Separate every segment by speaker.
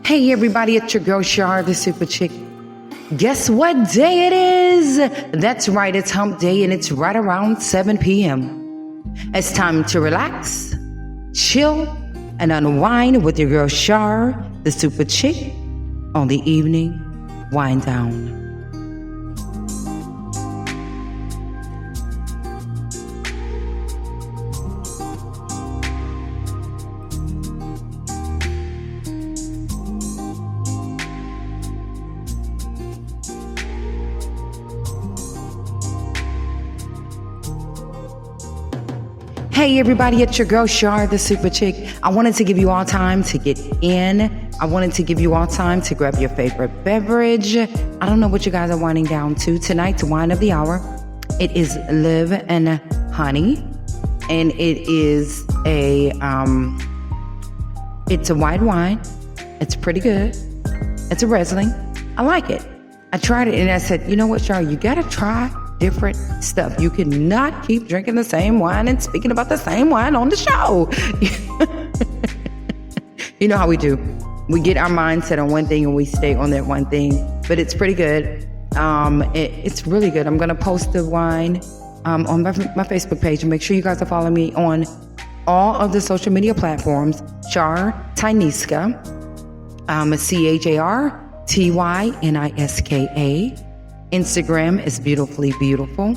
Speaker 1: Hey everybody, it's your girl Shar, the Super Chick. Guess what day it is? That's right, it's hump day and it's right around 7 p.m. It's time to relax, chill, and unwind with your girl Shar, the Super Chick, on the evening wind down. Hey everybody, it's your girl Shar, the Super Chick. I wanted to give you all time to get in. I wanted to give you all time to grab your favorite beverage. I don't know what you guys are winding down to tonight to wind up the hour. It is Live and Honey, and it is it's a white wine. It's pretty good. It's a Riesling. I like it. I tried it and I said, you know what, Shar, you gotta try different stuff. You cannot keep drinking the same wine and speaking about the same wine on the show. You know how we do. We get our mindset on one thing and we stay on that one thing. But it's pretty good. It's really good. I'm going to post the wine on my Facebook page. And make sure you guys are following me on all of the social media platforms. Shar Tyniska. CharTyniska. Instagram is Beautifully Beautiful.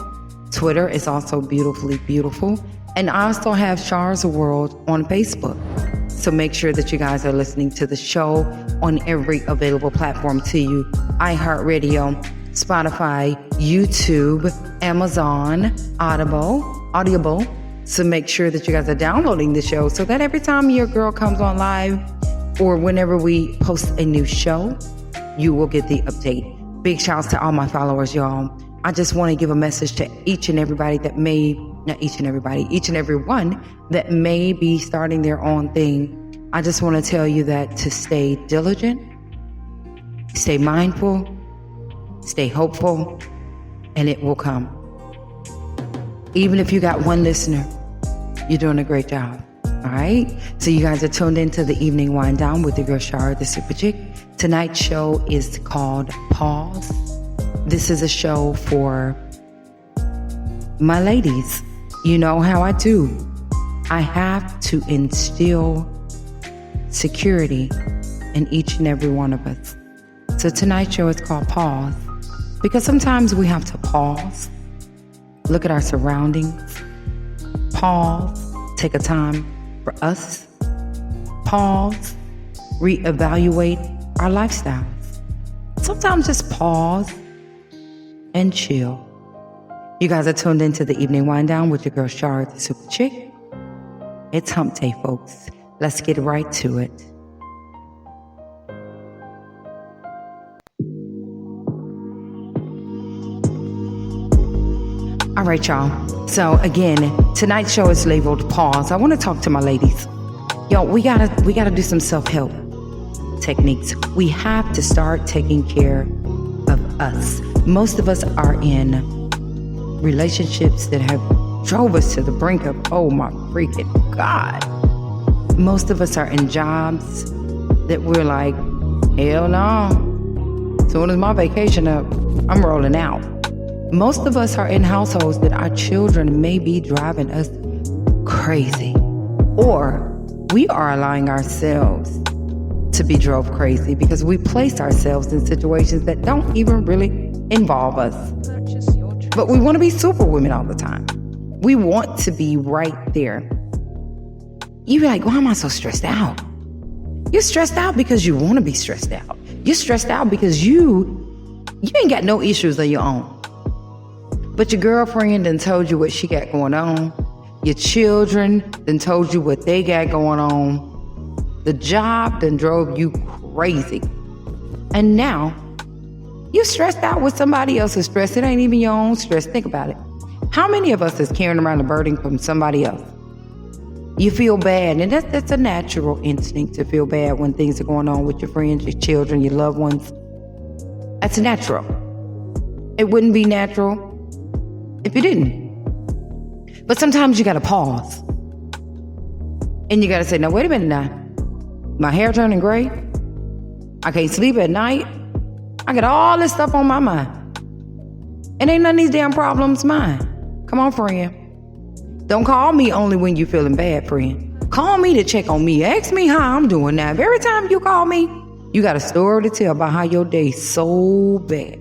Speaker 1: Twitter is also Beautifully Beautiful. And I also have Shar's World on Facebook. So make sure that you guys are listening to the show on every available platform to you. iHeartRadio, Spotify, YouTube, Amazon, Audible. So make sure that you guys are downloading the show so that every time your girl comes on live or whenever we post a new show, you will get the update. Big shouts to all my followers, y'all. I just want to give a message to each and everybody that may, not each and everybody, each and every one that may be starting their own thing. I just want to tell you that to stay diligent, stay mindful, stay hopeful, and it will come. Even if you got one listener, you're doing a great job. All right? So you guys are tuned into the evening wind down with the girl Shar, the Super Chick. Tonight's show is called Pause. This is a show for my ladies. You know how I do. I have to instill security in each and every one of us. So tonight's show is called Pause because sometimes we have to pause, look at our surroundings, pause, take a time for us, pause, reevaluate our lifestyles. Sometimes just pause and chill. You guys are tuned into the evening wind down with your girl Shar, the Super Chick. It's hump day, folks. Let's get right to it. All right, y'all. So again, tonight's show is labeled Pause. I want to talk to my ladies. Yo, we gotta do some self-help techniques. We have to start taking care of us. Most of us are in relationships that have drove us to the brink of, oh my freaking God. Most of us are in jobs that we're like, hell no. Soon as my vacation up, I'm rolling out. Most of us are in households that our children may be driving us crazy. Or we are allowing ourselves to be drove crazy because we place ourselves in situations that don't even really involve us. But we want to be superwomen all the time. We want to be right there. You're like, why am I so stressed out? You're stressed out because you want to be stressed out. You're stressed out because you ain't got no issues of your own. But your girlfriend done told you what she got going on. Your children done told you what they got going on. The job done drove you crazy. And now, you're stressed out with somebody else's stress. It ain't even your own stress. Think about it. How many of us is carrying around the burden from somebody else? You feel bad, and that's a natural instinct to feel bad when things are going on with your friends, your children, your loved ones. That's natural. It wouldn't be natural if you didn't. But sometimes you gotta pause. And you gotta say, now wait a minute now. My hair turning gray? I can't sleep at night. I got all this stuff on my mind. And ain't none of these damn problems mine. Come on, friend. Don't call me only when you feeling bad, friend. Call me to check on me. Ask me how I'm doing now. Every time you call me, you got a story to tell about how your day's so bad.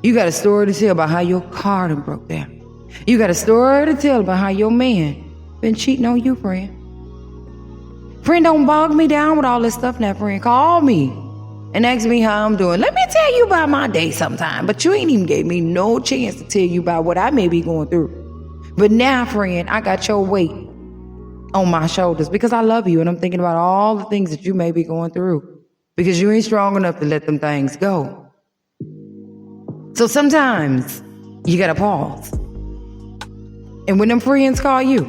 Speaker 1: You got a story to tell about how your car done broke down. You got a story to tell about how your man been cheating on you, friend. Friend, don't bog me down with all this stuff now, friend. Call me and ask me how I'm doing. Let me tell you about my day sometime. But you ain't even gave me no chance to tell you about what I may be going through. But now, friend, I got your weight on my shoulders because I love you and I'm thinking about all the things that you may be going through because you ain't strong enough to let them things go. So sometimes you gotta pause. And when them friends call you,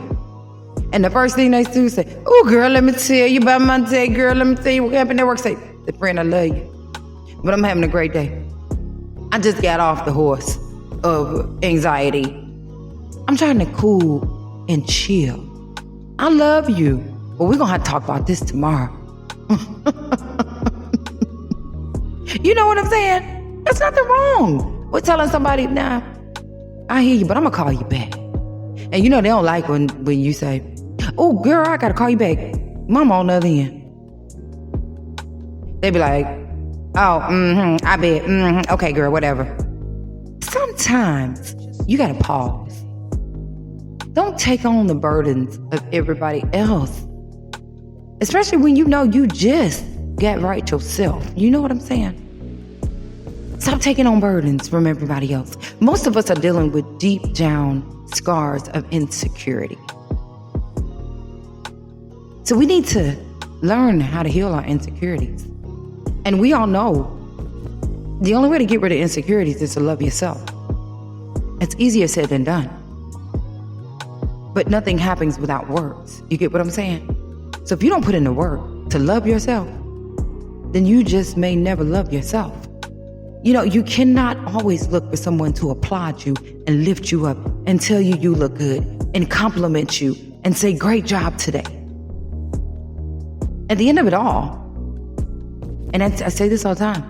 Speaker 1: and the first thing they do is say, oh, girl, let me tell you about my day. Girl, let me tell you what happened at work. Say, the friend, I love you, but I'm having a great day. I just got off the horse of anxiety. I'm trying to cool and chill. I love you, but we're going to have to talk about this tomorrow. You know what I'm saying? There's nothing wrong with telling somebody, nah, I hear you, but I'm going to call you back. And you know they don't like when you say, oh, girl, I got to call you back. Mama on the other end. They be like, oh, I bet, okay, girl, whatever. Sometimes you got to pause. Don't take on the burdens of everybody else. Especially when you know you just got right yourself. You know what I'm saying? Stop taking on burdens from everybody else. Most of us are dealing with deep down scars of insecurity. So we need to learn how to heal our insecurities. And we all know the only way to get rid of insecurities is to love yourself. It's easier said than done. But nothing happens without words. You get what I'm saying? So if you don't put in the work to love yourself, then you just may never love yourself. You know, you cannot always look for someone to applaud you and lift you up and tell you you look good and compliment you and say, great job today. At the end of it all, and I say this all the time,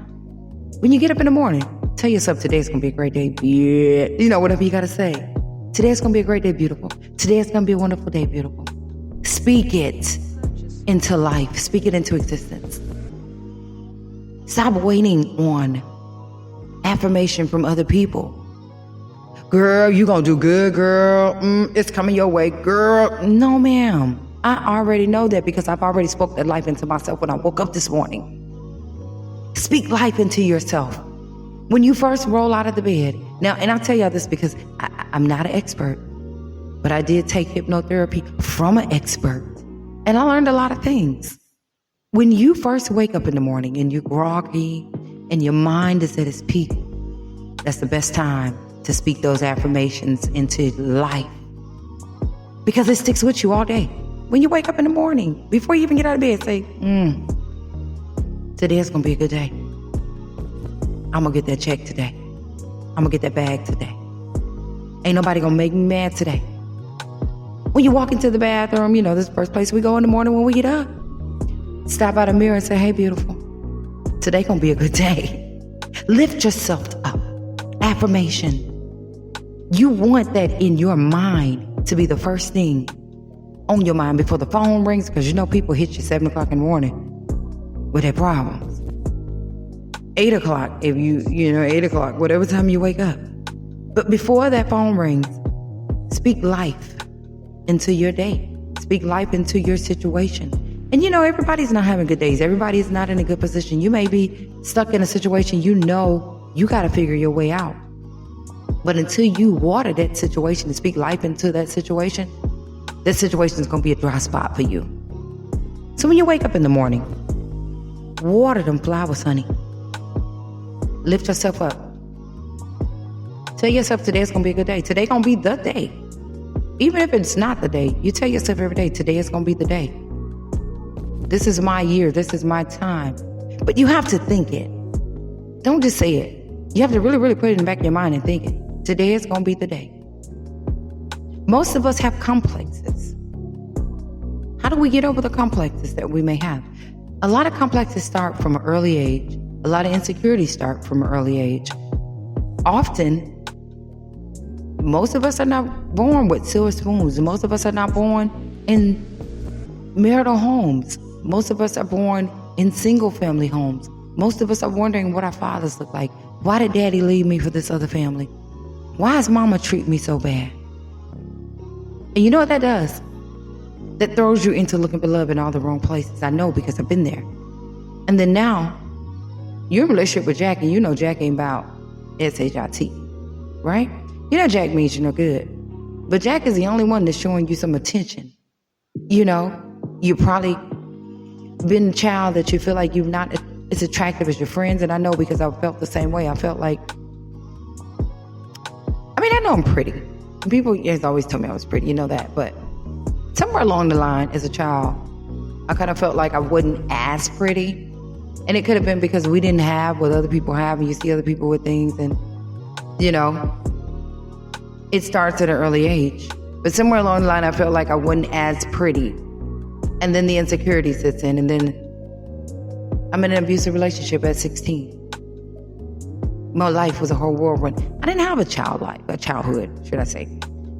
Speaker 1: when you get up in the morning, tell yourself today's going to be a great day. Yeah. You know, whatever you got to say. Today's going to be a great day, beautiful. Today's going to be a wonderful day, beautiful. Speak it into life. Speak it into existence. Stop waiting on affirmation from other people. Girl, you going to do good, girl. It's coming your way, girl. No, ma'am. I already know that because I've already spoke that life into myself when I woke up this morning. Speak life into yourself. When you first roll out of the bed. Now, and I'll tell y'all this because I'm not an expert, but I did take hypnotherapy from an expert. And I learned a lot of things. When you first wake up in the morning and you're groggy and your mind is at its peak, that's the best time to speak those affirmations into life. Because it sticks with you all day. When you wake up in the morning, before you even get out of bed, say, today's going to be a good day. I'm going to get that check today. I'm going to get that bag today. Ain't nobody going to make me mad today. When you walk into the bathroom, you know, this is the first place we go in the morning when we get up. Stop by the mirror and say, hey, beautiful, today going to be a good day. Lift yourself up. Affirmation. You want that in your mind to be the first thing on your mind before the phone rings, because you know people hit you 7 o'clock in the morning with their problems. 8 o'clock, if you 8 o'clock, whatever time you wake up. But before that phone rings, speak life into your day. Speak life into your situation. And you know, everybody's not having good days. Everybody is not in a good position. You may be stuck in a situation you know you got to figure your way out. But until you water that situation and speak life into that situation is going to be a dry spot for you. So when you wake up in the morning, water them flowers, honey. Lift yourself up. Tell yourself today's going to be a good day. Today going to be the day. Even if it's not the day, you tell yourself every day, today is going to be the day. This is my year. This is my time. But you have to think it. Don't just say it. You have to really, really put it in the back of your mind and think it. Today is going to be the day. Most of us have complexes. How do we get over the complexes that we may have? A lot of complexes start from an early age. A lot of insecurities start from an early age. Often, most of us are not born with silver spoons. Most of us are not born in marital homes. Most of us are born in single family homes. Most of us are wondering what our fathers look like. Why did daddy leave me for this other family? Why does mama treat me so bad? And you know what that does? That throws you into looking for love in all the wrong places. I know, because I've been there. And then now, you're in a relationship with Jack, and you know Jack ain't about SHIT, right? You know Jack means you're no good. But Jack is the only one that's showing you some attention. You probably been a child that you feel like you're not as attractive as your friends. And I know, because I felt the same way. I felt like, I know I'm pretty. People always tell me I was pretty, you know that. But somewhere along the line as a child, I kind of felt like I wasn't as pretty. And it could have been because we didn't have what other people have, and you see other people with things, and, it starts at an early age. But somewhere along the line, I felt like I wasn't as pretty. And then the insecurity sits in, and then I'm in an abusive relationship at 16. My life was a whole whirlwind. I didn't have a childhood, should I say.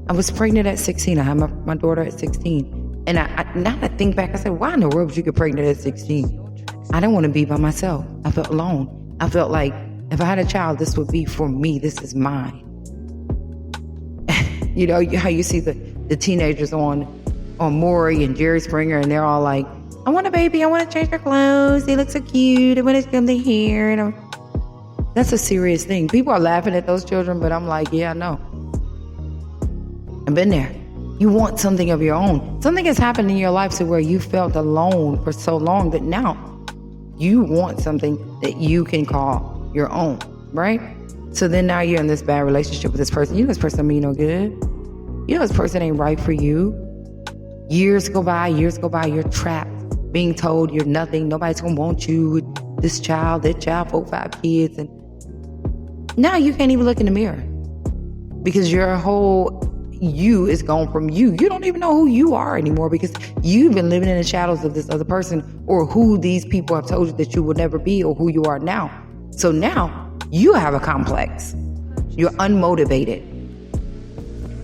Speaker 1: I was pregnant at 16. I had my daughter at 16. And now that I think back, I said, why in the world would you get pregnant at 16? I didn't want to be by myself. I felt alone. I felt like if I had a child, this would be for me. This is mine. How you see the teenagers on Maury and Jerry Springer, and they're all like, I want a baby. I want to change their clothes. They look so cute. I want to comb their hair. And that's a serious thing. People are laughing at those children, but I'm like, yeah, I know. I've been there. You want something of your own. Something has happened in your life to where you felt alone for so long that now you want something that you can call your own, right? So then now you're in this bad relationship with this person. This person don't mean no good. This person ain't right for you. Years go by, you're trapped, being told you're nothing. Nobody's gonna want you with this child, that child, 4, 5 kids. And now you can't even look in the mirror because your whole you is gone from you. You don't even know who you are anymore because you've been living in the shadows of this other person, or who these people have told you that you will never be, or who you are now. So now you have a complex. You're unmotivated.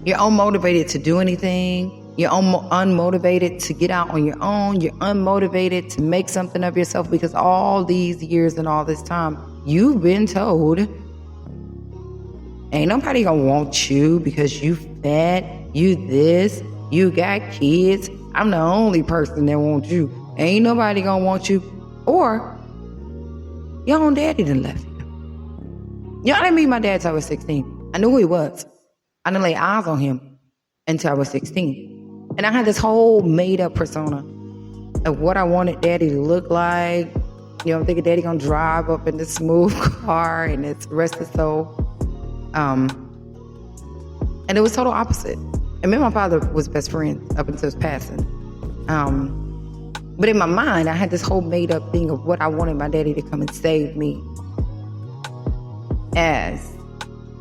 Speaker 1: You're unmotivated to do anything. You're unmotivated to get out on your own. You're unmotivated to make something of yourself because all these years and all this time, you've been told, ain't nobody gonna want you because you fat, you this, you got kids. I'm the only person that wants you. Ain't nobody gonna want you. Or your own daddy done left you. I didn't meet my dad till I was 16. I knew who he was. I didn't lay eyes on him until I was 16. And I had this whole made up persona of what I wanted daddy to look like. I'm thinking daddy gonna drive up in this smooth car and it's rested soul. And it was total opposite. And me and my father was best friends up until his passing. But in my mind, I had this whole made up thing of what I wanted my daddy to come and save me. As,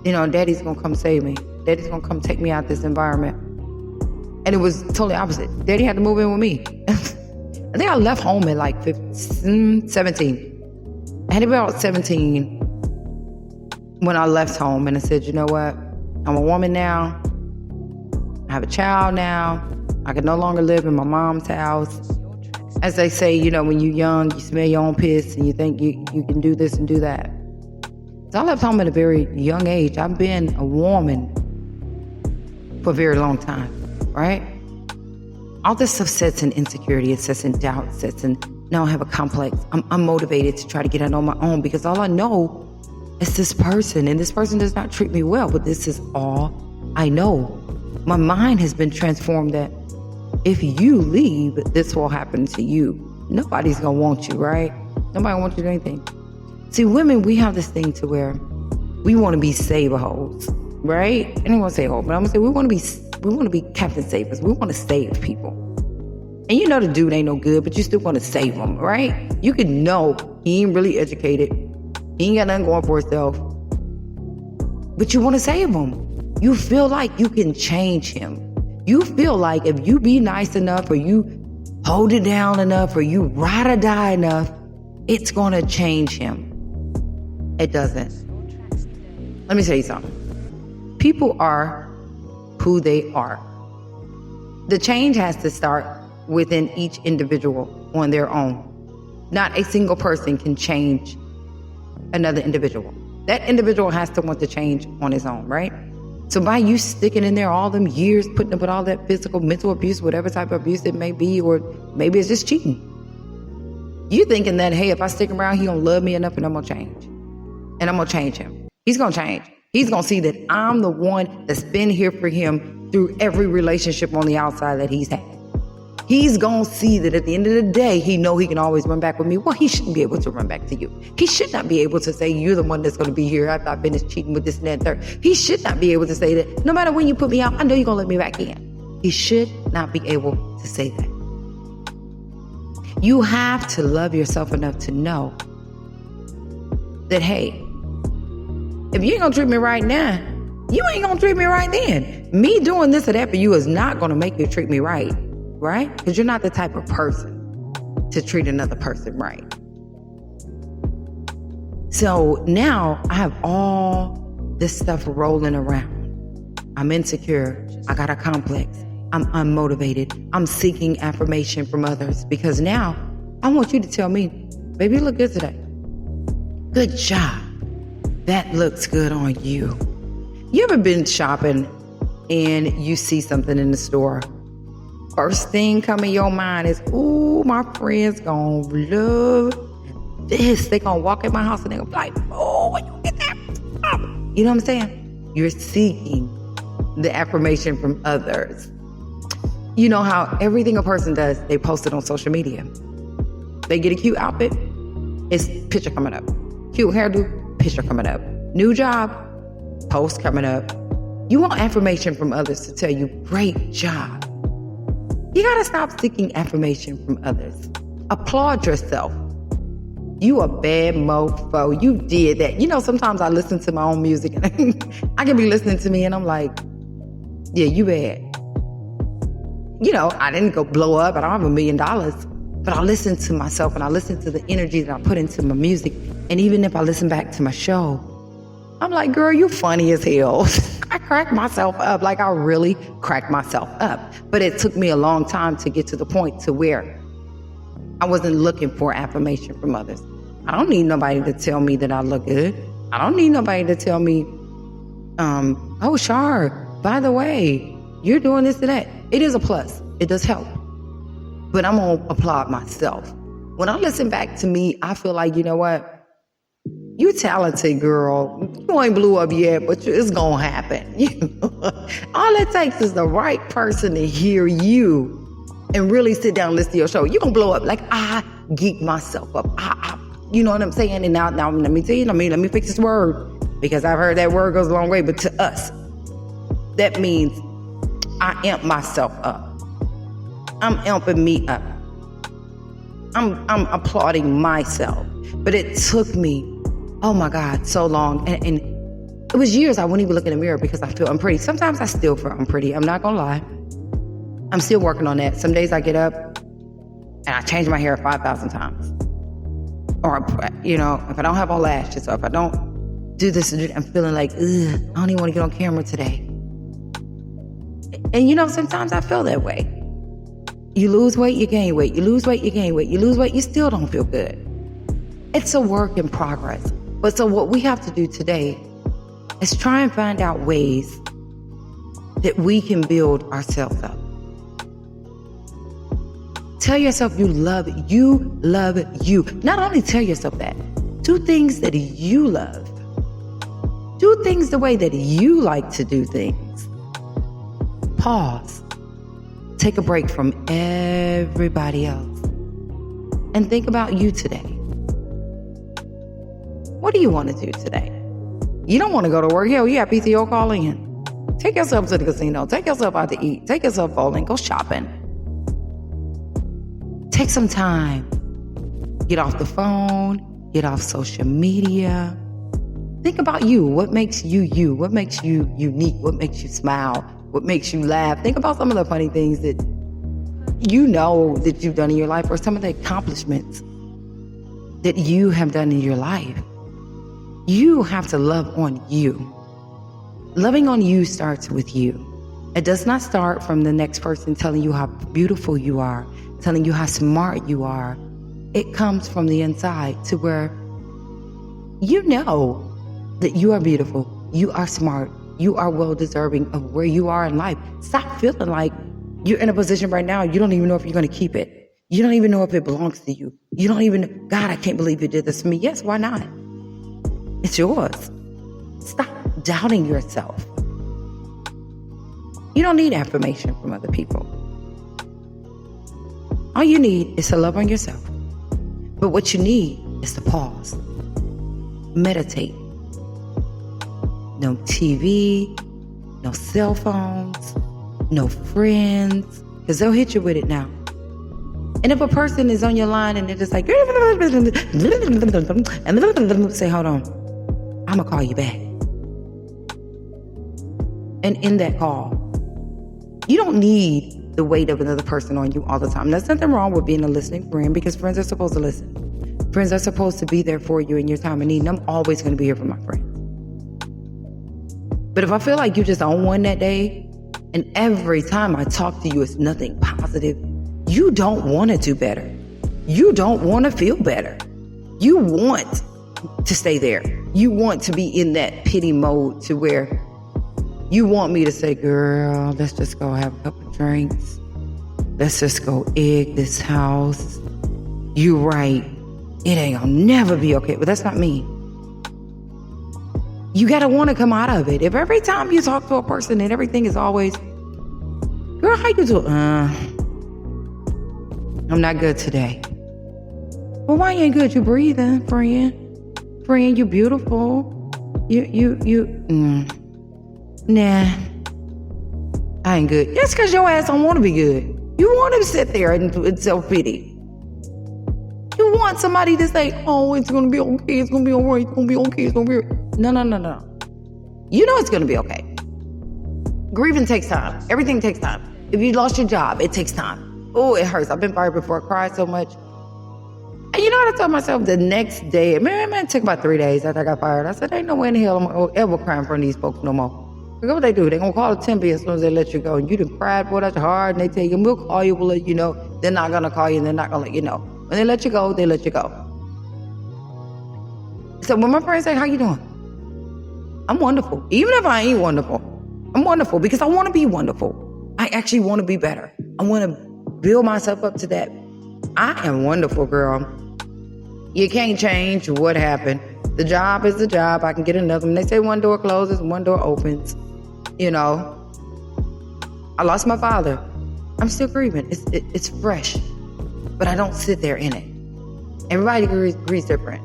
Speaker 1: daddy's gonna come save me. Daddy's gonna come take me out of this environment. And it was totally opposite. Daddy had to move in with me. I think I left home at like 17. I had to be about 17 when I left home, and I said, you know what? I'm a woman now. I have a child now. I can no longer live in my mom's house. As they say, when you're young, you smell your own piss and you think you can do this and do that. So I left home at a very young age. I've been a woman for a very long time, right? All this stuff sets in insecurity, it sets in doubt, it sets in, now I have a complex. I'm unmotivated to try to get out on my own because all I know is this person, and this person does not treat me well, but this is all I know. My mind has been transformed that if you leave, this will happen to you. Nobody's gonna want you, right? Nobody wants you to do anything. See, women, we have this thing to where we want to be save-a-hoes, right? I didn't want to say hoe, but I'm gonna say we want to be Captain Savers. We want to save people. And the dude ain't no good, but you still want to save him, right? You can know he ain't really educated. He ain't got nothing going for himself. But you want to save him. You feel like you can change him. You feel like if you be nice enough or you hold it down enough or you ride or die enough, it's going to change him. It doesn't. Let me tell you something. People are who they are. The change has to start within each individual on their own. Not a single person can change another individual. That individual has to want to change on his own, right? So by you sticking in there all them years, putting up with all that physical, mental abuse, whatever type of abuse it may be, or maybe it's just cheating. You thinking that, hey, if I stick around, he don't love me enough and I'm going to change. And I'm going to change him. He's going to change. He's going to see that I'm the one that's been here for him through every relationship on the outside that he's had. He's going to see that at the end of the day, he know he can always run back with me. Well, he shouldn't be able to run back to you. He should not be able to say, you're the one that's going to be here after I've finished cheating with this and that and third. He should not be able to say that, no matter when you put me out, I know you're going to let me back in. He should not be able to say that. You have to love yourself enough to know that, hey, if you ain't going to treat me right now, you ain't going to treat me right then. Me doing this or that for you is not going to make you treat me right. Right? Because you're not the type of person to treat another person right. So now I have all this stuff rolling around. I'm insecure. I got a complex. I'm unmotivated. I'm seeking affirmation from others because now I want you to tell me, baby, you look good today. Good job. That looks good on you. You ever been shopping and you see something in the store? First thing come in your mind is, ooh, my friend's gonna love this. They gonna walk in my house and they gonna be like, oh, where you get that from? You know what I'm saying? You're seeking the affirmation from others. You know how everything a person does, they post it on social media. They get a cute outfit, it's picture coming up. Cute hairdo, picture coming up. New job, post coming up. You want affirmation from others to tell you, great job. You gotta stop seeking affirmation from others. Applaud yourself. You a bad mofo. You did that. You know, sometimes I listen to my own music and I can be listening to me and I'm like, yeah, you bad. You know, I didn't go blow up. I don't have $1 million. But I listen to myself and I listen to the energy that I put into my music. And even if I listen back to my show, I'm like, girl, you funny as hell. I cracked myself up. Like I really cracked myself up. But it took me a long time to get to the point to where I wasn't looking for affirmation from others. I don't need nobody to tell me that I look good. I don't need nobody to tell me, oh, Shar, by the way, you're doing this and that. It is a plus. It does help. But I'm going to applaud myself. When I listen back to me, I feel like, you know what? You talented, girl. You ain't blew up yet, but it's going to happen. All it takes is the right person to hear you and really sit down and listen to your show. You're going to blow up. Like, I geek myself up. You know what I'm saying? And now let me tell you, let me fix this word because I've heard that word goes a long way. But to us, that means I amp myself up. I'm amping me up. I'm applauding myself. But it took me, oh my God, so long. And it was years I wouldn't even look in the mirror because I feel unpretty. Sometimes I still feel unpretty. I'm not going to lie. I'm still working on that. Some days I get up and I change my hair 5,000 times. Or, you know, if I don't have on lashes or if I don't do this, I'm feeling like, ugh, I don't even want to get on camera today. And, you know, sometimes I feel that way. You lose weight, you gain weight. You lose weight, you gain weight. You lose weight, you still don't feel good. It's a work in progress. But so what we have to do today is try and find out ways that we can build ourselves up. Tell yourself you love you. Not only tell yourself that, do things that you love. Do things the way that you like to do things. Pause. Take a break from everybody else and think about you today. What do you want to do today? You don't want to go to work. Hell, you have PTO, call in. Take yourself to the casino. Take yourself out to eat. Take yourself bowling. Go shopping. Take some time. Get off the phone. Get off social media. Think about you. What makes you you? What makes you unique? What makes you smile? What makes you laugh? Think about some of the funny things that you know that you've done in your life, or some of the accomplishments that you have done in your life. You have to love on you. Loving on you starts with you. It does not start from the next person telling you how beautiful you are, telling you how smart you are. It comes from the inside to where you know that you are beautiful, you are smart, you are well deserving of where you are in life. Stop feeling like you're in a position right now, you don't even know if you're going to keep it. You don't even know if it belongs to you. You don't even, God, I can't believe you did this to me. Yes, why not? It's yours. Stop doubting yourself. You don't need affirmation from other people. All you need is to love on yourself. But what you need is to pause. Meditate. No TV, no cell phones, no friends, because they'll hit you with it now. And if a person is on your line and they're just like, say, hold on, I'm going to call you back. And in that call, you don't need the weight of another person on you all the time. There's nothing wrong with being a listening friend, because friends are supposed to listen. Friends are supposed to be there for you in your time of need, and I'm always going to be here for my friends. But if I feel like you're just on one that day, and every time I talk to you, it's nothing positive, you don't want to do better. You don't want to feel better. You want to stay there. You want to be in that pity mode to where you want me to say, girl, let's just go have a couple of drinks. Let's just go egg this house. You right. It ain't gonna never be okay. But that's not me. You gotta want to come out of it. If every time you talk to a person and everything is always, girl, how you doing? I'm not good today. Well, why you ain't good? You breathing, friend. Friend, you beautiful. Nah. I ain't good. That's because your ass don't want to be good. You want to sit there and self-pity. You want somebody to say, oh, it's going to be okay. It's going to be all right. It's going to be okay. It's going to be... No. You know it's going to be okay. Grieving takes time. Everything takes time. If you lost your job, it takes time. Oh, it hurts. I've been fired before. I cried so much. And you know what I told myself the next day? Man, it took about 3 days after I got fired. I said, ain't no way in the hell I'm going to ever cry in front of these folks no more. Look what they do. They're going to call a temp as soon as they let you go. And you done cried, boy, that's hard. And they tell you, we'll call you, we'll let you know. They're not going to call you, and they're not going to let you know. When they let you go, they let you go. So when my friends say, how you doing? I'm wonderful. Even if I ain't wonderful, I'm wonderful because I want to be wonderful. I actually want to be better. I want to build myself up to that. I am wonderful, girl. You can't change what happened. The job is the job. I can get another one. They say one door closes, one door opens. You know, I lost my father. I'm still grieving. It's fresh, but I don't sit there in it. Everybody agrees different.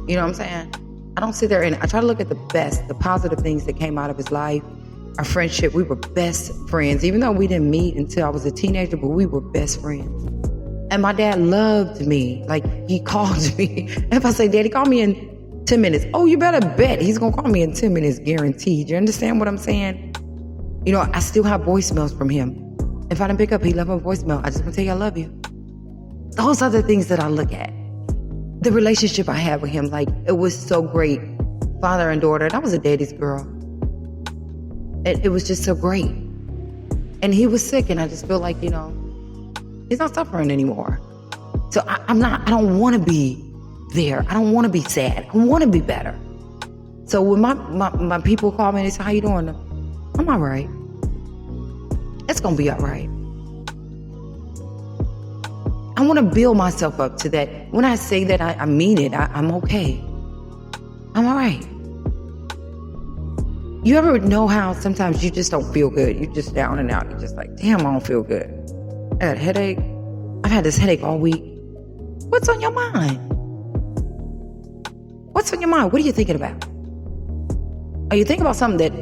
Speaker 1: You know what I'm saying? I don't sit there in it. I try to look at the best, the positive things that came out of his life. Our friendship, we were best friends. Even though we didn't meet until I was a teenager, but we were best friends. And my dad loved me. Like, he called me. If I say, Daddy, call me in 10 minutes. Oh, you better bet he's going to call me in 10 minutes, guaranteed. You understand what I'm saying? You know, I still have voicemails from him. If I didn't pick up, he left a voicemail. I just want to tell you I love you. Those are the things that I look at. The relationship I had with him, like, it was so great. Father and daughter. And I was a daddy's girl. It was just so great. And he was sick, and I just feel like, you know, he's not suffering anymore. So I don't want to be there. I don't want to be sad. I want to be better. So when my people call me and they say, how you doing? I'm all right. It's going to be all right. I want to build myself up to that. When I say that, I mean it. I'm okay. I'm all right. You ever know how sometimes you just don't feel good? You're just down and out. You're just like, damn, I don't feel good. I got a headache. I've had this headache all week. What's on your mind? What's on your mind? What are you thinking about? Are you thinking about something that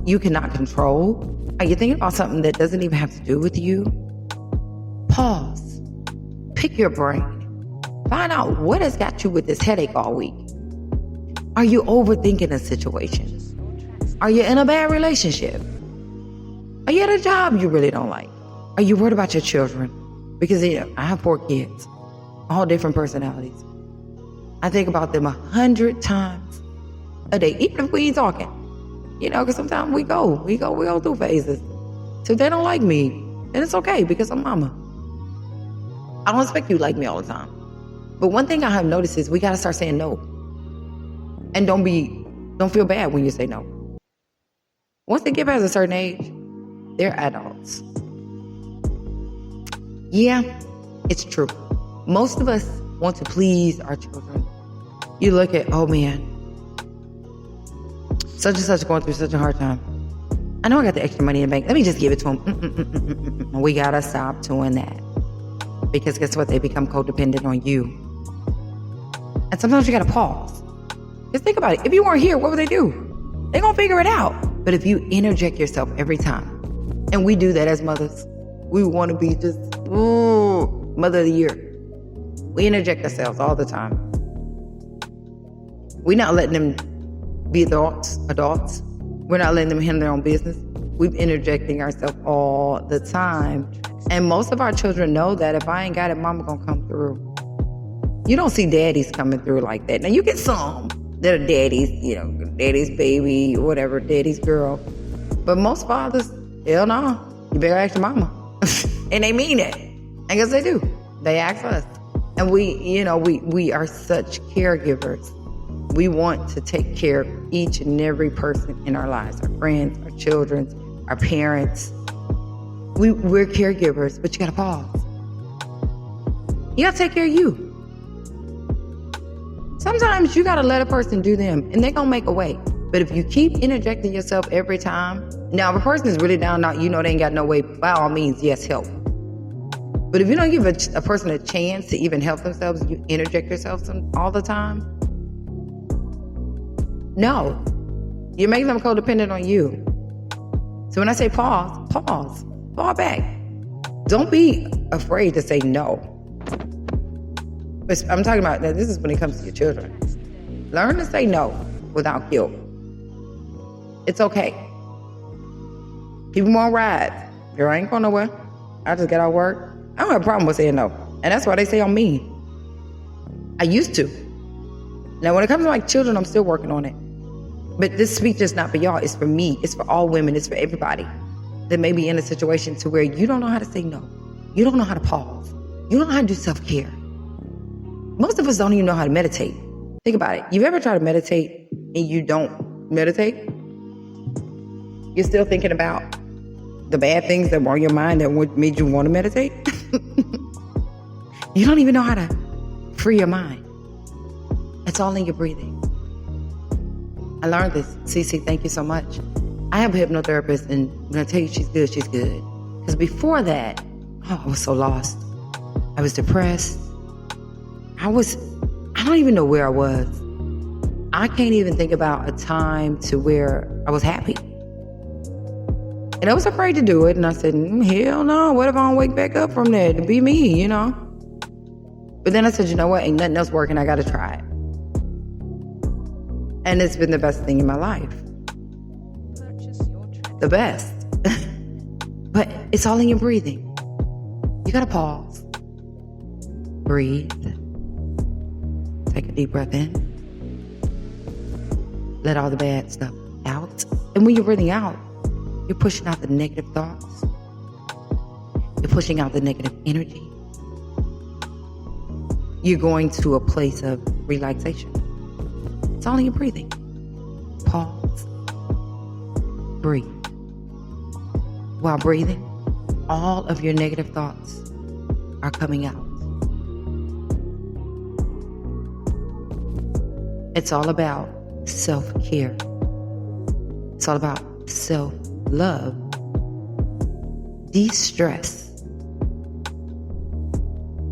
Speaker 1: you cannot control? Are you thinking about something that doesn't even have to do with you? Pause. Pick your brain. Find out what has got you with this headache all week. Are you overthinking a situation? Are you in a bad relationship? Are you at a job you really don't like? Are you worried about your children? Because I have 4 kids, all different personalities. I think about them 100 times a day, even if we ain't talking. Because sometimes we go through phases. So if they don't like me, then it's okay because I'm mama. I don't expect you to like me all the time. But one thing I have noticed is we got to start saying no. And don't feel bad when you say no. Once they get past a certain age, they're adults. Yeah, it's true. Most of us want to please our children. You look at, oh man, such and such going through such a hard time. I know I got the extra money in the bank. Let me just give it to them. We got to stop doing that. Because guess what? They become codependent on you. And sometimes you got to pause. Just think about it. If you weren't here, what would they do? They're going to figure it out. But if you interject yourself every time, and we do that as mothers, we want to be just, mother of the year. We interject ourselves all the time. We're not letting them be adults. We're not letting them handle their own business. We're interjecting ourselves all the time. And most of our children know that if I ain't got it, mama gonna come through. You don't see daddies coming through like that. Now you get some that are daddies, daddy's baby, or whatever, daddy's girl. But most fathers, hell no, you better ask your mama. And they mean it. I guess they do. They ask us. And we are such caregivers. We want to take care of each and every person in our lives, our friends, our children, our parents. We're caregivers, but you gotta pause. You gotta take care of you. Sometimes you gotta let a person do them, and they're gonna make a way. But if you keep interjecting yourself every time, now if a person is really down, they ain't got no way, by all means, yes, help. But if you don't give a person a chance to even help themselves, you interject yourself all the time, no, you're making them codependent on you. So when I say pause, fall back. Don't be afraid to say no. But I'm talking about that. This is when it comes to your children. Learn to say no without guilt. It's okay. People want rides. Girl, I ain't going nowhere. I just get out of work. I don't have a problem with saying no. And that's why they say I'm mean. I used to. Now, when it comes to my children, I'm still working on it. But this speech is not for y'all. It's for me. It's for all women. It's for everybody that may be in a situation to where you don't know how to say no. You don't know how to pause. You don't know how to do self-care. Most of us don't even know how to meditate. Think about it. You've ever tried to meditate and you don't meditate? You're still thinking about the bad things that were on your mind that made you want to meditate? You don't even know how to free your mind. It's all in your breathing. I learned this. Cece, thank you so much. I have a hypnotherapist, and when I tell you she's good, she's good. Because before that, I was so lost. I was depressed. I don't even know where I was. I can't even think about a time to where I was happy. And I was afraid to do it. And I said, hell no, what if I don't wake back up from that to be me, But then I said, you know what? Ain't nothing else working. I got to try it. And it's been the best thing in my life. The best. But it's all in your breathing. You got to pause. Breathe. Take a deep breath in. Let all the bad stuff out. And when you're breathing out, you're pushing out the negative thoughts. You're pushing out the negative energy. You're going to a place of relaxation. It's all in your breathing. Pause. Breathe. While breathing, all of your negative thoughts are coming out. It's all about self-care. It's all about self-love. De-stress.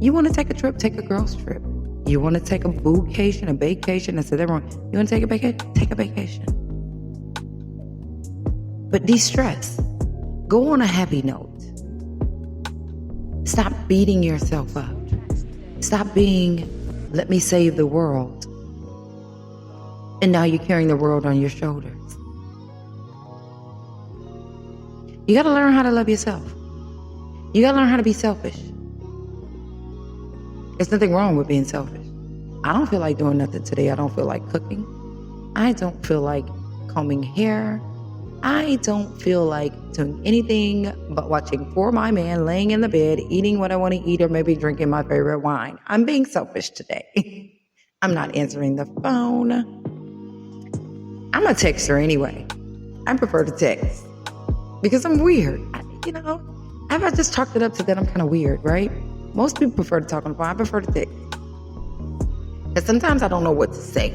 Speaker 1: You want to take a trip? Take a girl's trip. You want to take a boocation, a vacation? I said that wrong. You want to take a vacation? Take a vacation. But de-stress. Go on a happy note. Stop beating yourself up. Stop being, let me save the world. And now you're carrying the world on your shoulders. You got to learn how to love yourself. You got to learn how to be selfish. There's nothing wrong with being selfish. I don't feel like doing nothing today. I don't feel like cooking. I don't feel like combing hair. I don't feel like doing anything but watching For My Man, laying in the bed, eating what I want to eat, or maybe drinking my favorite wine. I'm being selfish today. I'm not answering the phone. I'm a texter anyway. I prefer to text because I'm weird. I just chalked it up to that I'm kind of weird, right? Most people prefer to talk on the phone. I prefer to text. And sometimes I don't know what to say.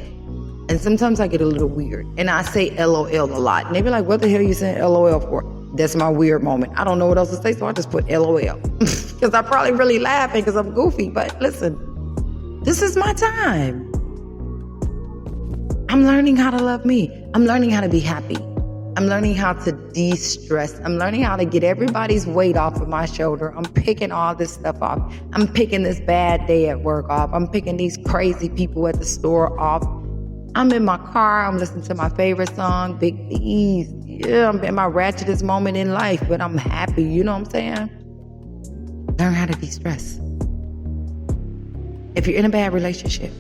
Speaker 1: And sometimes I get a little weird. And I say LOL a lot. And they be like, what the hell are you saying LOL for? That's my weird moment. I don't know what else to say, so I just put LOL. Because I'm probably really laughing because I'm goofy. But listen, this is my time. I'm learning how to love me. I'm learning how to be happy. I'm learning how to de-stress. I'm learning how to get everybody's weight off of my shoulder. I'm picking all this stuff off. I'm picking this bad day at work off. I'm picking these crazy people at the store off. I'm in my car. I'm listening to my favorite song, Big B's. Yeah, I'm in my ratchetest moment in life, but I'm happy. You know what I'm saying? Learn how to de-stress. If you're in a bad relationship,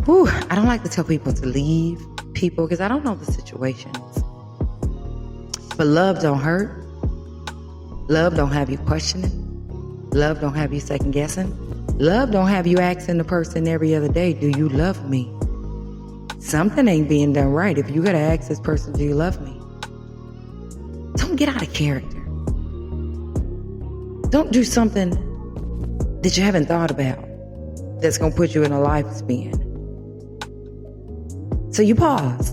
Speaker 1: I don't like to tell people to leave people because I don't know the situations. But love don't hurt. Love don't have you questioning. Love don't have you second guessing. Love don't have you asking the person every other day, do you love me? Something ain't being done right if you gotta ask this person, do you love me? Don't get out of character. Don't do something that you haven't thought about that's gonna put you in a life spin. So you pause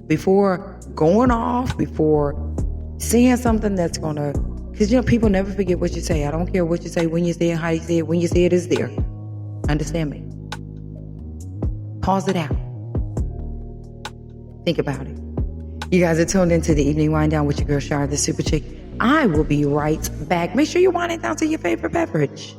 Speaker 1: before going off, before saying something that's gonna, because people never forget what you say. I don't care what you say, when you say it, how you say it. When you say it, it's there. Understand me? Pause it out. Think about it. You guys are tuned into the Evening Wind Down with your girl, Shar, the Super Chick. I will be right back. Make sure you wind it down to your favorite beverage.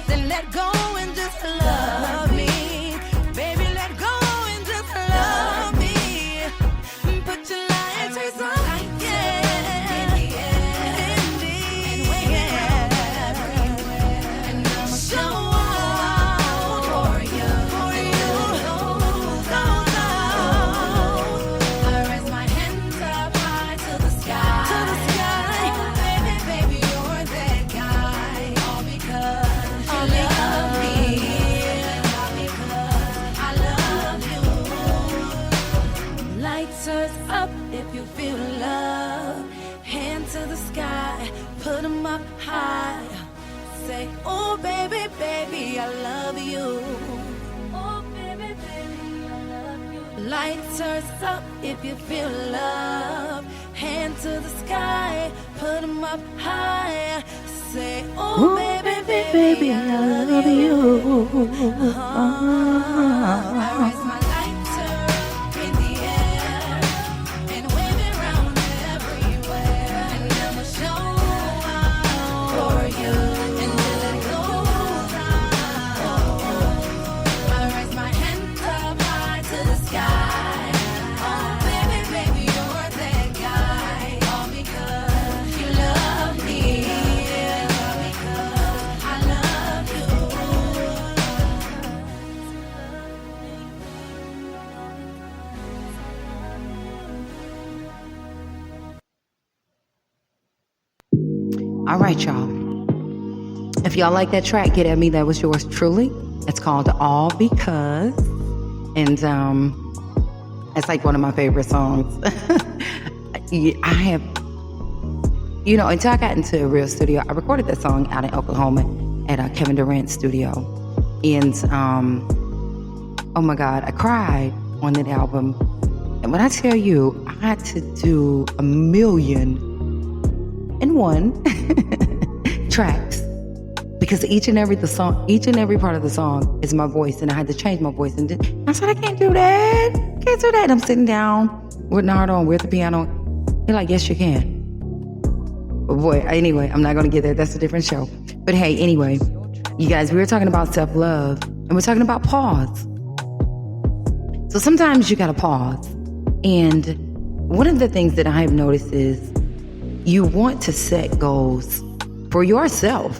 Speaker 2: Then let go and just love me. Baby, let go if you feel love. Hand to the sky, put 'em up high. Say, oh baby, baby, I love you. Oh baby, baby, I love you. Lights turns up if you feel love. Hand to the sky, put 'em up high. Say, oh baby, baby, I love you. I raise my lighter in the air and wave it round everywhere, and I'ma show out for you until it goes out. I raise my hands up high to the sky. Oh baby, baby, you're that guy. All because you love me. All because I love you.
Speaker 1: All right, y'all. If y'all like that track, get at me. That was yours truly. It's called All Because. And it's like one of my favorite songs. I have, until I got into a real studio, I recorded that song out in Oklahoma at Kevin Durant's studio. And oh my God, I cried on that album. And when I tell you, I had to do 1,000,001 tracks because each and every part of the song is my voice, and I had to change my voice. And I said, I can't do that. Can't do that. I'm sitting down with Nardo and with the piano. They're like, yes, you can. But boy, anyway, I'm not going to get there. That's a different show. But hey, anyway, you guys, we were talking about self-love, and we're talking about pause. So sometimes you got to pause. And one of the things that I have noticed is you want to set goals for yourself.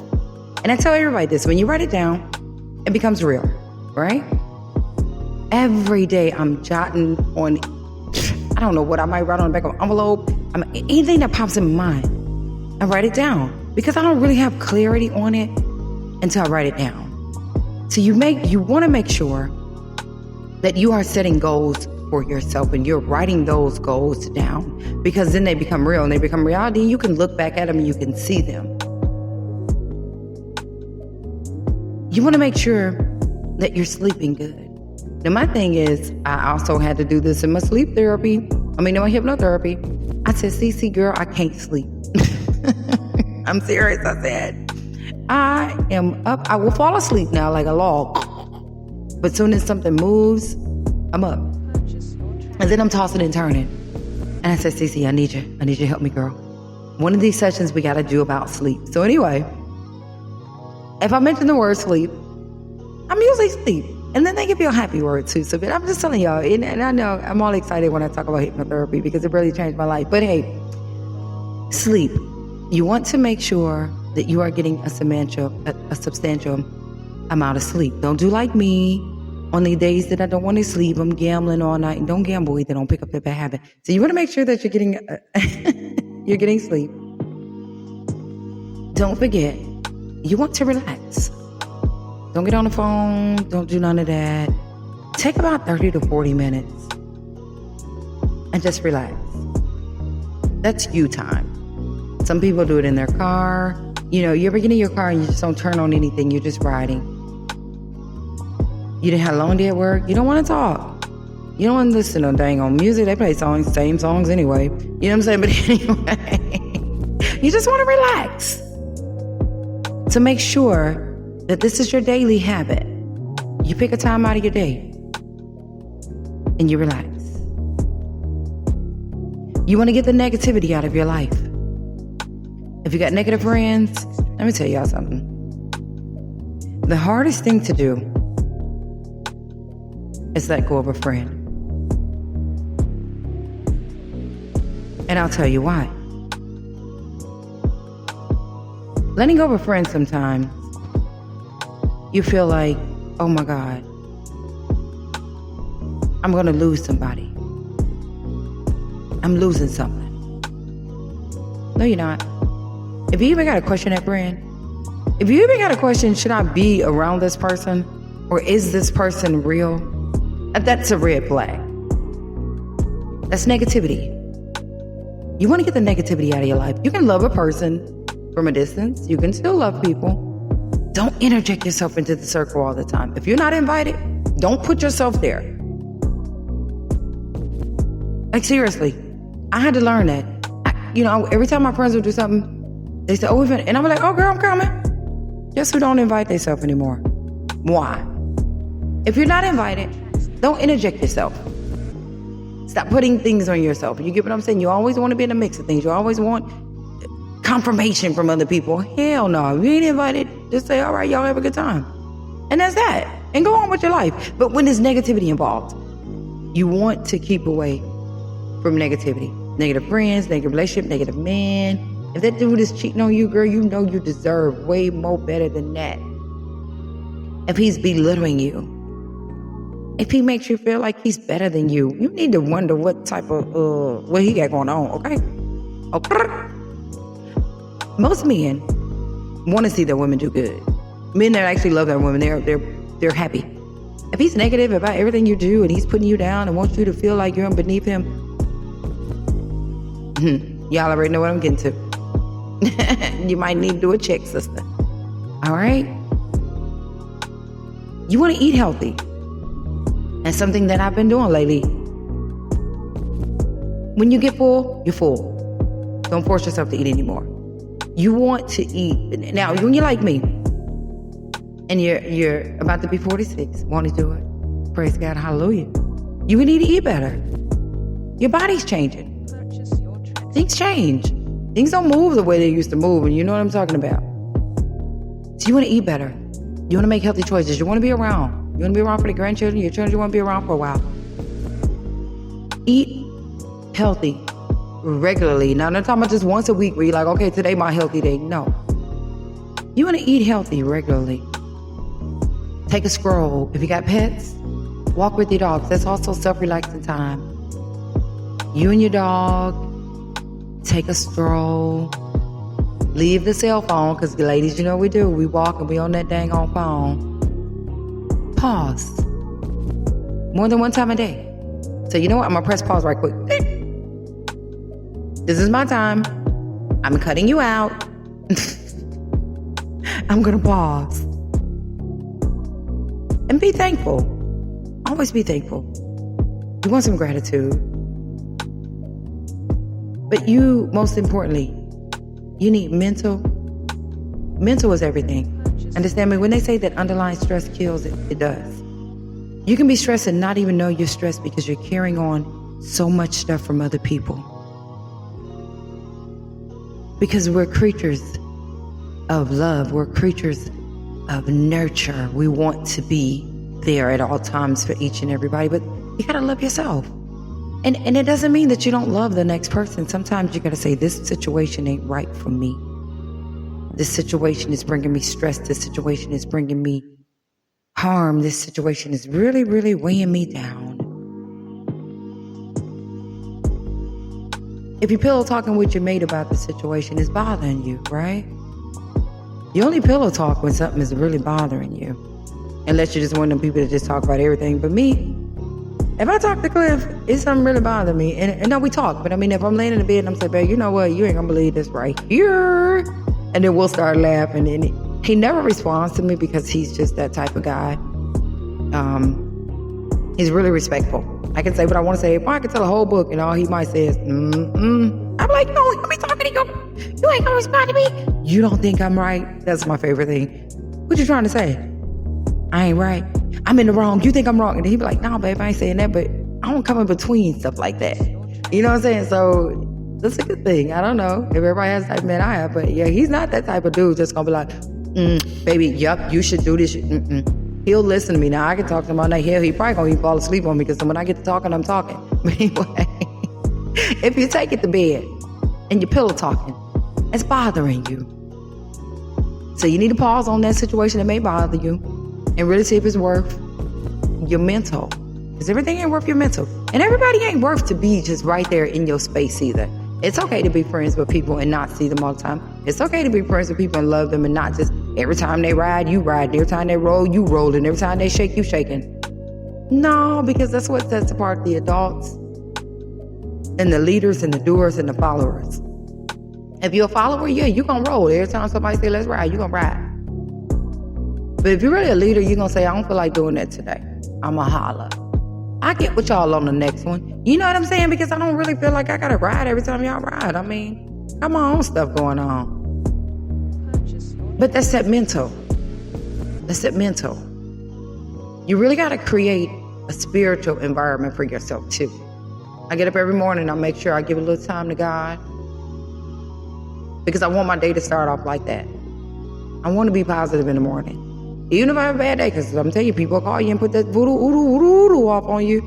Speaker 1: And I tell everybody this, when you write it down, it becomes real, right? Every day I'm jotting on, I don't know what I might write on the back of an envelope. Anything that pops in my mind, I write it down because I don't really have clarity on it until I write it down. So you want to make sure that you are setting goals for yourself and you're writing those goals down, because then they become real and they become reality. You can look back at them and you can see them. You want to make sure that you're sleeping good. Now, my thing is, I also had to do this in my sleep therapy. In my hypnotherapy. I said, CC, girl, I can't sleep. I'm serious. I said, I am up. I will fall asleep now like a log. But soon as something moves, I'm up. And then I'm tossing and turning. And I said, CC, I need you to help me, girl. One of these sessions we got to do about sleep. So anyway, if I mention the word sleep, I'm usually asleep. And then they give you a happy word too. So but I'm just telling y'all, and I know I'm all excited when I talk about hypnotherapy because it really changed my life. But hey, sleep. You want to make sure that you are getting a substantial amount of sleep. Don't do like me. On the days that I don't want to sleep, I'm gambling all night. And don't gamble either. Don't pick up that bad habit. So you want to make sure that you're getting you're getting sleep. Don't forget, you want to relax. Don't get on the phone. Don't do none of that. Take about 30 to 40 minutes and just relax. That's you time. Some people do it in their car. You ever get in your car and you just don't turn on anything. You're just riding. You didn't have a long day at work. You don't want to talk. You don't want to listen to dang on music. They play same songs anyway. You know what I'm saying? But anyway, you just want to relax. So make sure that this is your daily habit. You pick a time out of your day and you relax. You want to get the negativity out of your life. If you got negative friends, let me tell y'all something. The hardest thing to do is let go of a friend. And I'll tell you why. Letting go of a friend sometimes, you feel like, oh my God, I'm going to lose somebody. I'm losing something. No, you're not. If you even got to question that friend, if you even got to question, should I be around this person? Or is this person real? That's a red flag. That's negativity. You want to get the negativity out of your life. You can love a person from a distance. You can still love people. Don't interject yourself into the circle all the time. If you're not invited, don't put yourself there. Like, seriously, I had to learn that. Every time my friends would do something, they say, oh, and I'm like, oh, girl, I'm coming. Guess who don't invite themselves anymore? Why? If you're not invited, don't interject yourself. Stop putting things on yourself. You get what I'm saying? You always want to be in the mix of things. You always want confirmation from other people. Hell no. If you ain't invited, just say, all right, y'all have a good time. And that's that. And go on with your life. But when there's negativity involved, you want to keep away from negativity. Negative friends, negative relationship, negative men. If that dude is cheating on you, girl, you know you deserve way more better than that. If he's belittling you, if he makes you feel like he's better than you, you need to wonder what type of, what he got going on, okay? Most men want to see their women do good. Men that actually love their women, they're happy. If he's negative about everything you do and he's putting you down and wants you to feel like you're beneath him, y'all already know what I'm getting to. You might need to do a check, sister. All right? You want to eat healthy. That's something that I've been doing lately. When you get full, you're full. Don't force yourself to eat anymore. You want to eat. Now, when you're like me, and you're about to be 46, want to do it, praise God, hallelujah. You need to eat better. Your body's changing. Things change. Things don't move the way they used to move, and you know what I'm talking about. So you want to eat better. You want to make healthy choices. You want to be around. You want to be around for the grandchildren, your children. You want to be around for a while. Eat healthy regularly. Now, I'm not talking about just once a week where you're like, okay, today my healthy day. No. You want to eat healthy regularly. Take a stroll. If you got pets, walk with your dogs. That's also self-relaxing time. You and your dog, take a stroll. Leave the cell phone, because the ladies, you know we do. We walk and we on that dang on phone. Pause. More than one time a day. So you know what? I'm going to press pause right quick. This is my time. I'm cutting you out. I'm going to pause. And be thankful. Always be thankful. You want some gratitude. But you, most importantly, you need mental. Mental is everything. Understand me? When they say that underlying stress kills, it does. You can be stressed and not even know you're stressed because you're carrying on so much stuff from other people. Because we're creatures of love. We're creatures of nurture. We want to be there at all times for each and everybody, but you gotta love yourself. And it doesn't mean that you don't love the next person. Sometimes you gotta say, this situation ain't right for me. This situation is bringing me stress. This situation is bringing me harm. This situation is really, really weighing me down. If you're pillow talking with your mate about the situation, it's bothering you, right? You only pillow talk when something is really bothering you. Unless you're just one of them people that just talk about everything. But me, if I talk to Cliff, it's something really bothering me. And no, we talk. But I mean, if I'm laying in the bed and I'm saying, babe, you know what? You ain't gonna believe this right here. And then we'll start laughing. And he never responds to me because he's just that type of guy. He's really respectful. I can say what I want to say. If I could tell a whole book and all he might say is, I'm like, no, I'm be talking to you. You ain't gonna respond to me. You don't think I'm right? That's my favorite thing. What you trying to say? I ain't right. I'm in the wrong. You think I'm wrong? And he'd be like, no, babe, I ain't saying that, but I don't come in between stuff like that. You know what I'm saying? So that's a good thing. I don't know if everybody has the type of man I have, but yeah, he's not that type of dude just gonna be like, baby, yup, you should do this. He'll listen to me. Now, I can talk to him all night. Hell, he probably gonna even fall asleep on me because when I get to talking, I'm talking. But anyway, if you take it to bed and you're pillow talking, it's bothering you. So you need to pause on that situation that may bother you and really see if it's worth your mental. Because everything ain't worth your mental. And everybody ain't worth to be just right there in your space either. It's okay to be friends with people and not see them all the time. It's okay to be friends with people and love them and not just every time they ride, you ride. Every time they roll, you roll. And every time they shake, you shaking. No, because that's what sets apart the adults and the leaders and the doers and the followers. If you're a follower, yeah, you're going to roll. Every time somebody say, let's ride, you're going to ride. But if you're really a leader, you're going to say, I don't feel like doing that today. I'm going to holler. I get with y'all on the next one. You know what I'm saying? Because I don't really feel like I got to ride every time y'all ride. I mean, got my own stuff going on. But that's that mental. That's that mental. You really got to create a spiritual environment for yourself too. I get up every morning, I make sure I give a little time to God because I want my day to start off like that. I want to be positive in the morning. Even if I have a bad day, because I'm telling you, people call you and put that voodoo off on you.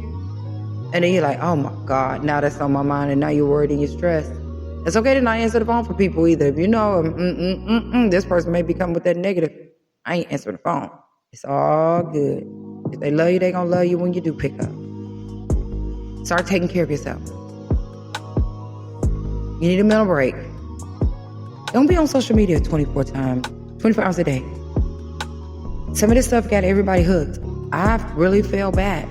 Speaker 1: And then you're like, oh my God, now that's on my mind and now you're worried and you're stressed. It's okay to not answer the phone for people either. If you know this person may be coming with that negative, I ain't answering the phone. It's all good. If they love you, they gonna love you when you do pick up. Start taking care of yourself. You need a mental break. Don't be on social media 24 hours a day. Some of this stuff got everybody hooked. I really feel bad.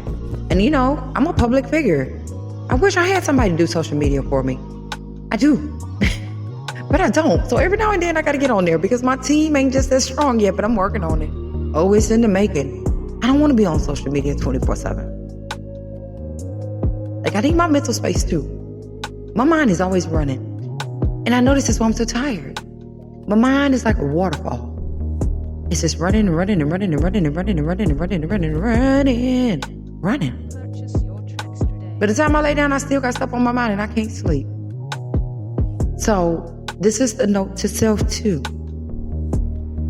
Speaker 1: And you know, I'm a public figure. I wish I had somebody to do social media for me. I do. But I don't. So every now and then I gotta get on there because my team ain't just as strong yet, but I'm working on it. Oh, it's in the making. I don't want to be on social media 24/7. Like, I need my mental space too. My mind is always running. And I notice that's why I'm so tired. My mind is like a waterfall. It's just running and running and running and running and running and running and running and running and running. By the time I lay down, I still got stuff on my mind and I can't sleep. So this is the note to self too.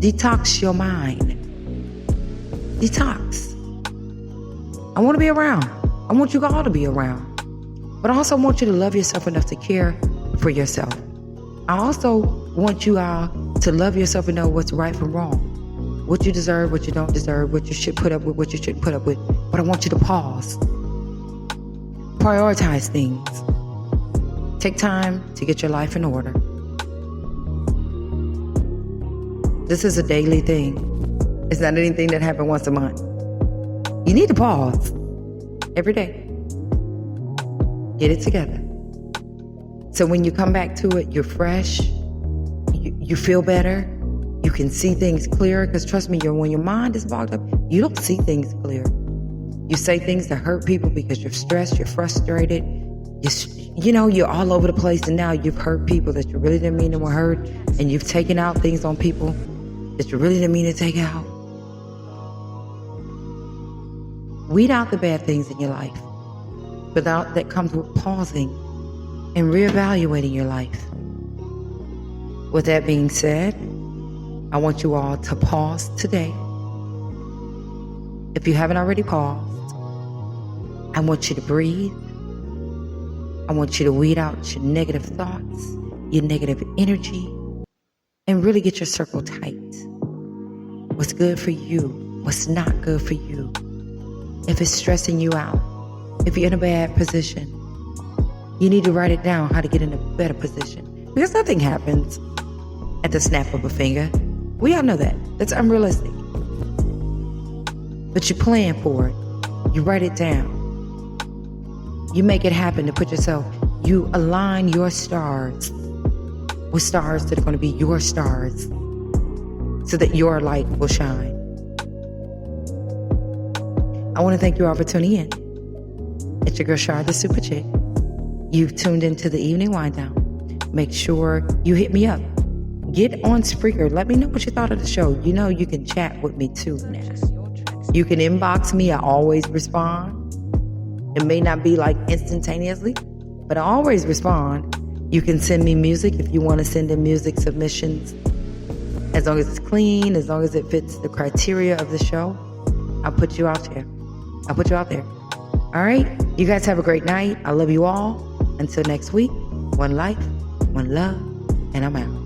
Speaker 1: Detox your mind. Detox. I want to be around. I want you all to be around. But I also want you to love yourself enough to care for yourself. I also want you all to love yourself and know what's right from wrong. What you deserve, what you don't deserve, what you should put up with, what you shouldn't put up with. But I want you to pause. Prioritize things. Take time to get your life in order. This is a daily thing. It's not anything that happened once a month. You need to pause every day. Get it together. So when you come back to it, you're fresh. You feel better. You can see things clearer. Because trust me, when your mind is bogged up, you don't see things clear. You say things that hurt people because you're stressed, you're frustrated. You're all over the place. And now you've hurt people that you really didn't mean to hurt. And you've taken out things on people that you really didn't mean to take out. Weed out the bad things in your life. But that comes with pausing and reevaluating your life. With that being said, I want you all to pause today. If you haven't already paused, I want you to breathe. I want you to weed out your negative thoughts, your negative energy, and really get your circle tight. What's good for you? What's not good for you? If it's stressing you out, if you're in a bad position, you need to write it down how to get in a better position. Because nothing happens at the snap of a finger. We all know that. That's unrealistic. But you plan for it. You write it down. You make it happen to put yourself, you align your stars with stars that are going to be your stars so that your light will shine. I want to thank you all for tuning in. It's your girl, Shar, the Super Chick. You've tuned into the Evening Wind Down. Make sure you hit me up. Get on Spreaker. Let me know what you thought of the show. You know you can chat with me too now. You can inbox me. I always respond. It may not be like instantaneously, but I always respond. You can send me music if you want to send in music submissions. As long as it's clean, as long as it fits the criteria of the show, I'll put you out there. I'll put you out there. All right? You guys have a great night. I love you all. Until next week, one life, one love, and I'm out.